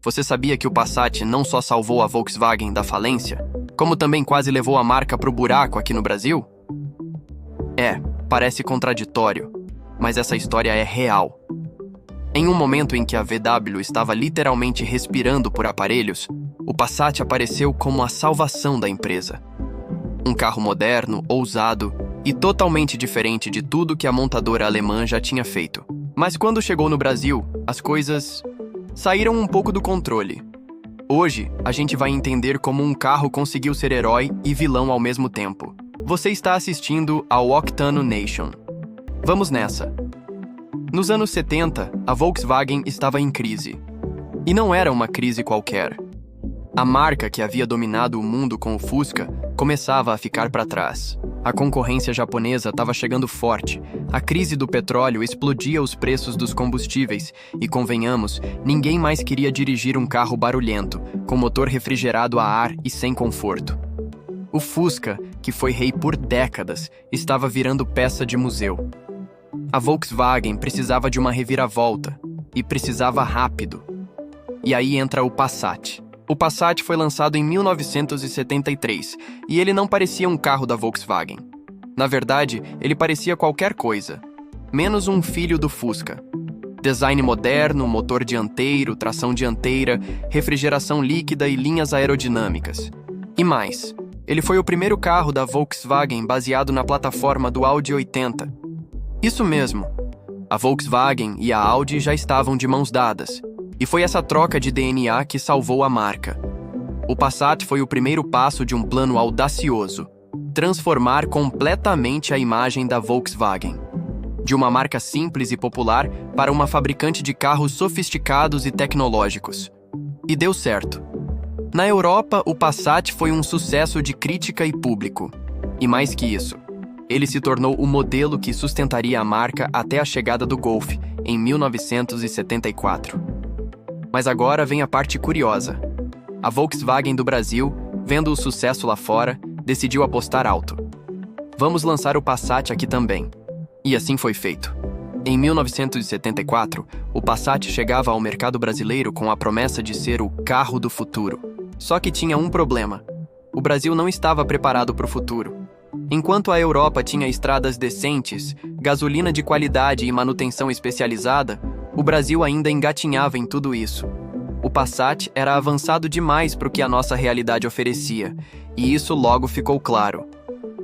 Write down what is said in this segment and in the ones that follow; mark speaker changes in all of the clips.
Speaker 1: Você sabia que o Passat não só salvou a Volkswagen da falência, como também quase levou a marca pro buraco aqui no Brasil? Parece contraditório, mas essa história é real. Em um momento em que a VW estava literalmente respirando por aparelhos, o Passat apareceu como a salvação da empresa. Um carro moderno, ousado e totalmente diferente de tudo que a montadora alemã já tinha feito. Mas quando chegou no Brasil, as coisas saíram um pouco do controle. Hoje, a gente vai entender como um carro conseguiu ser herói e vilão ao mesmo tempo. Você está assistindo ao Octano Nation. Vamos nessa! Nos anos 70, a Volkswagen estava em crise. E não era uma crise qualquer. A marca que havia dominado o mundo com o Fusca começava a ficar para trás. A concorrência japonesa estava chegando forte, a crise do petróleo explodia os preços dos combustíveis e, convenhamos, ninguém mais queria dirigir um carro barulhento, com motor refrigerado a ar e sem conforto. O Fusca, que foi rei por décadas, estava virando peça de museu. A Volkswagen precisava de uma reviravolta, e precisava rápido. E aí entra o Passat. O Passat foi lançado em 1973, e ele não parecia um carro da Volkswagen. Na verdade, ele parecia qualquer coisa, menos um filho do Fusca. Design moderno, motor dianteiro, tração dianteira, refrigeração líquida e linhas aerodinâmicas. E mais, ele foi o primeiro carro da Volkswagen baseado na plataforma do Audi 80. Isso mesmo, a Volkswagen e a Audi já estavam de mãos dadas, e foi essa troca de DNA que salvou a marca. O Passat foi o primeiro passo de um plano audacioso, transformar completamente a imagem da Volkswagen. De uma marca simples e popular para uma fabricante de carros sofisticados e tecnológicos. E deu certo. Na Europa, o Passat foi um sucesso de crítica e público. E mais que isso, ele se tornou o modelo que sustentaria a marca até a chegada do Golf, em 1974. Mas agora vem a parte curiosa. A Volkswagen do Brasil, vendo o sucesso lá fora, decidiu apostar alto. Vamos lançar o Passat aqui também. E assim foi feito. Em 1974, o Passat chegava ao mercado brasileiro com a promessa de ser o carro do futuro. Só que tinha um problema. O Brasil não estava preparado para o futuro. Enquanto a Europa tinha estradas decentes, gasolina de qualidade e manutenção especializada, o Brasil ainda engatinhava em tudo isso. O Passat era avançado demais para o que a nossa realidade oferecia, e isso logo ficou claro.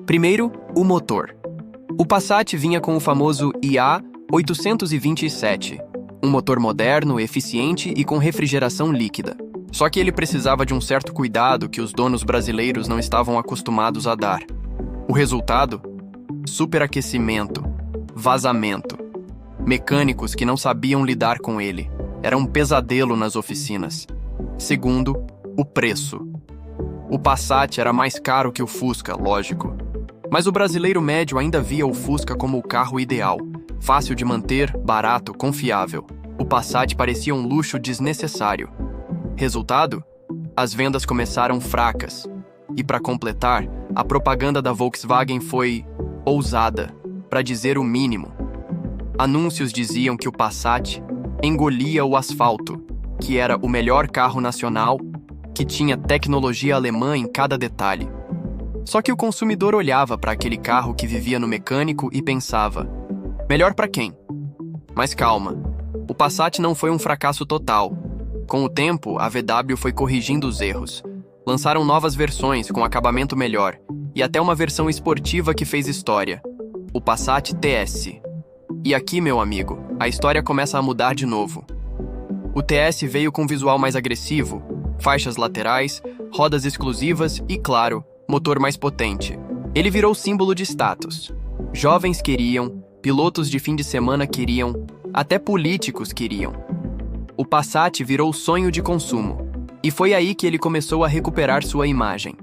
Speaker 1: Primeiro, o motor. O Passat vinha com o famoso IA827, um motor moderno, eficiente e com refrigeração líquida. Só que ele precisava de um certo cuidado que os donos brasileiros não estavam acostumados a dar. O resultado? Superaquecimento, vazamento. Mecânicos que não sabiam lidar com ele. Era um pesadelo nas oficinas. Segundo, o preço. O Passat era mais caro que o Fusca, lógico. Mas o brasileiro médio ainda via o Fusca como o carro ideal. Fácil de manter, barato, confiável. O Passat parecia um luxo desnecessário. Resultado? As vendas começaram fracas. E para completar, a propaganda da Volkswagen foi ousada, para dizer o mínimo. Anúncios diziam que o Passat engolia o asfalto, que era o melhor carro nacional, que tinha tecnologia alemã em cada detalhe. Só que o consumidor olhava para aquele carro que vivia no mecânico e pensava: melhor para quem? Mas calma, o Passat não foi um fracasso total. Com o tempo, a VW foi corrigindo os erros. Lançaram novas versões com acabamento melhor e até uma versão esportiva que fez história, o Passat TS. E aqui, meu amigo, a história começa a mudar de novo. O TS veio com visual mais agressivo, faixas laterais, rodas exclusivas e, claro, motor mais potente. Ele virou símbolo de status. Jovens queriam, pilotos de fim de semana queriam, até políticos queriam. O Passat virou sonho de consumo. E foi aí que ele começou a recuperar sua imagem.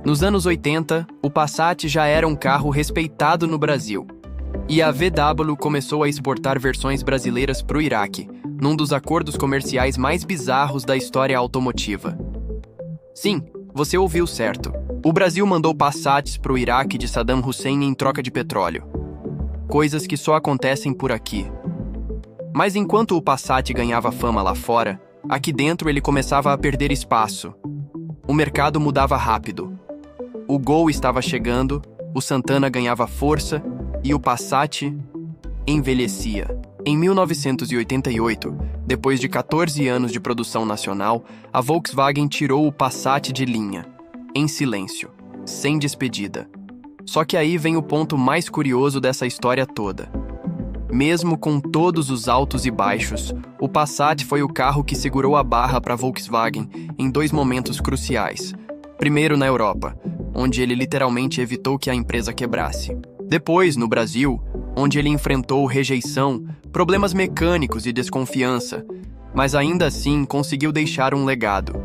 Speaker 1: Nos anos 80, o Passat já era um carro respeitado no Brasil. E a VW começou a exportar versões brasileiras para o Iraque, num dos acordos comerciais mais bizarros da história automotiva. Sim, você ouviu certo. O Brasil mandou Passats para o Iraque de Saddam Hussein em troca de petróleo. Coisas que só acontecem por aqui. Mas enquanto o Passat ganhava fama lá fora, Aqui dentro ele começava a perder espaço. O mercado mudava rápido. O Gol estava chegando, o Santana ganhava força e o Passat envelhecia. Em 1988, depois de 14 anos de produção nacional, a Volkswagen tirou o Passat de linha, em silêncio, sem despedida. Só que aí vem o ponto mais curioso dessa história toda. Mesmo com todos os altos e baixos, o Passat foi o carro que segurou a barra para a Volkswagen em dois momentos cruciais. Primeiro na Europa, onde ele literalmente evitou que a empresa quebrasse. Depois, no Brasil, onde ele enfrentou rejeição, problemas mecânicos e desconfiança, mas ainda assim conseguiu deixar um legado.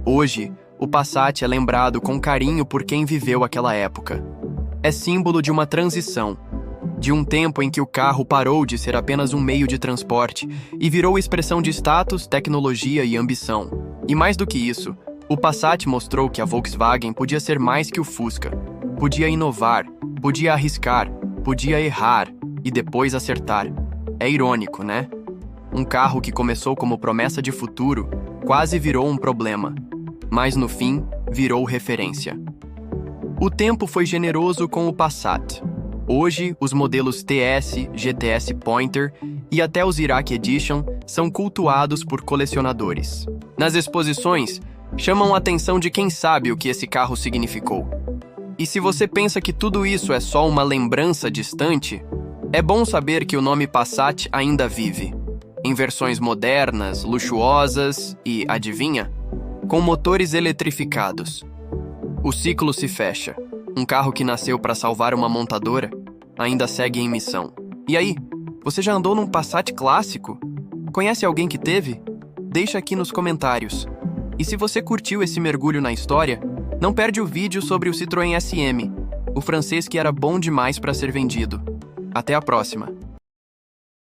Speaker 1: Hoje, o Passat é lembrado com carinho por quem viveu aquela época. É símbolo de uma transição, de um tempo em que o carro parou de ser apenas um meio de transporte e virou expressão de status, tecnologia e ambição. E mais do que isso, o Passat mostrou que a Volkswagen podia ser mais que o Fusca. Podia inovar, podia arriscar, podia errar e depois acertar. É irônico, né? Um carro que começou como promessa de futuro quase virou um problema, mas no fim virou referência. O tempo foi generoso com o Passat. Hoje, os modelos TS, GTS Pointer e até os Iraque Edition são cultuados por colecionadores. Nas exposições, chamam a atenção de quem sabe o que esse carro significou. E se você pensa que tudo isso é só uma lembrança distante, é bom saber que o nome Passat ainda vive, em versões modernas, luxuosas e, adivinha, com motores eletrificados. O ciclo se fecha. Um carro que nasceu para salvar uma montadora ainda segue em missão. E aí, você já andou num Passat clássico? Conhece alguém que teve? Deixa aqui nos comentários. E se você curtiu esse mergulho na história, não perde o vídeo sobre o Citroën SM, o francês que era bom demais para ser vendido. Até a próxima!